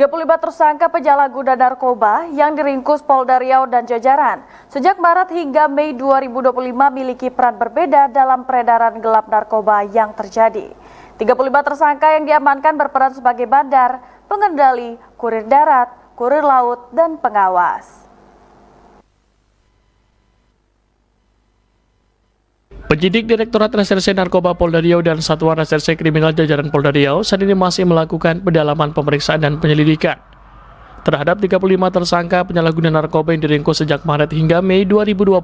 35 tersangka penyalahguna narkoba yang diringkus Polda Riau dan jajaran sejak Maret hingga Mei 2025 miliki peran berbeda dalam peredaran gelap narkoba yang terjadi. 35 tersangka yang diamankan berperan sebagai bandar, pengendali, kurir darat, kurir laut, dan pengawas. Penyidik Direktorat Reserse Narkoba Polda Riau dan Satuan Reserse Kriminal Jajaran Polda Riau saat ini masih melakukan pendalaman pemeriksaan dan penyelidikan terhadap 35 tersangka penyalahguna narkoba yang diringkus sejak Maret hingga Mei 2025.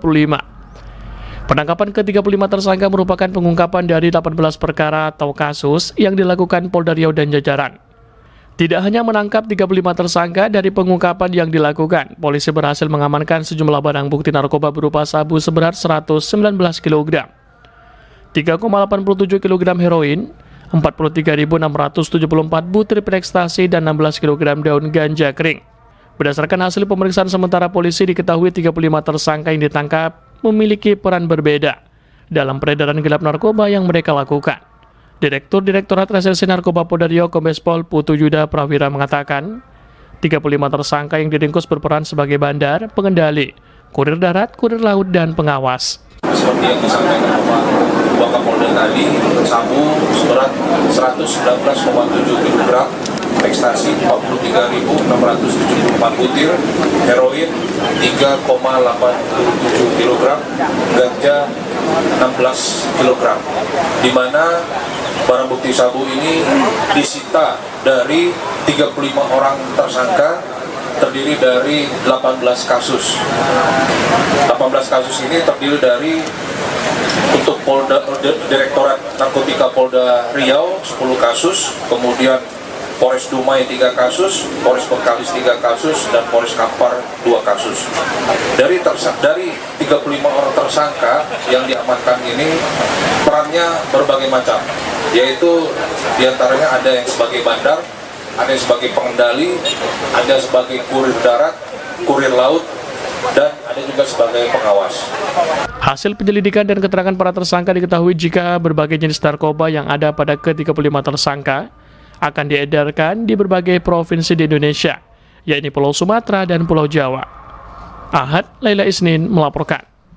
Penangkapan ke-35 tersangka merupakan pengungkapan dari 18 perkara atau kasus yang dilakukan Polda Riau dan jajaran. Tidak hanya menangkap 35 tersangka dari pengungkapan yang dilakukan, polisi berhasil mengamankan sejumlah barang bukti narkoba berupa sabu seberat 119 kg, 3,87 kg heroin, 43.674 butir pil ekstasi, dan 16 kg daun ganja kering. Berdasarkan hasil pemeriksaan sementara polisi diketahui 35 tersangka yang ditangkap memiliki peran berbeda dalam peredaran gelap narkoba yang mereka lakukan. Direktur Direktorat Reserse Narkoba Polda Riau Kombes Pol Putu Yuda Prawira mengatakan, 35 tersangka yang diringkus berperan sebagai bandar, pengendali, kurir darat, kurir laut, dan pengawas. Seperti yang disampaikan Bapak Kapolda tadi, sabu seberat 119,7 kg, ekstasi 43.674 butir, heroin 3,87 kg, ganja 16 kg, di mana barang bukti sabu ini disita dari 35 orang tersangka, terdiri dari 18 kasus. 18 kasus ini terdiri dari untuk Direktorat Narkotika Polda Riau 10 kasus, kemudian Polres Dumai 3 kasus, Polres Bengkalis 3 kasus, dan Polres Kampar 2 kasus. Dari 35 orang tersangka yang diamankan ini perannya berbagai macam, yaitu diantaranya ada yang sebagai bandar, ada yang sebagai pengendali, ada sebagai kurir darat, kurir laut, dan ada juga sebagai pengawas. Hasil penyelidikan dan keterangan para tersangka diketahui jika berbagai jenis narkoba yang ada pada ke-35 tersangka akan diedarkan di berbagai provinsi di Indonesia, yakni Pulau Sumatera dan Pulau Jawa. Ahad Laila Isnin melaporkan.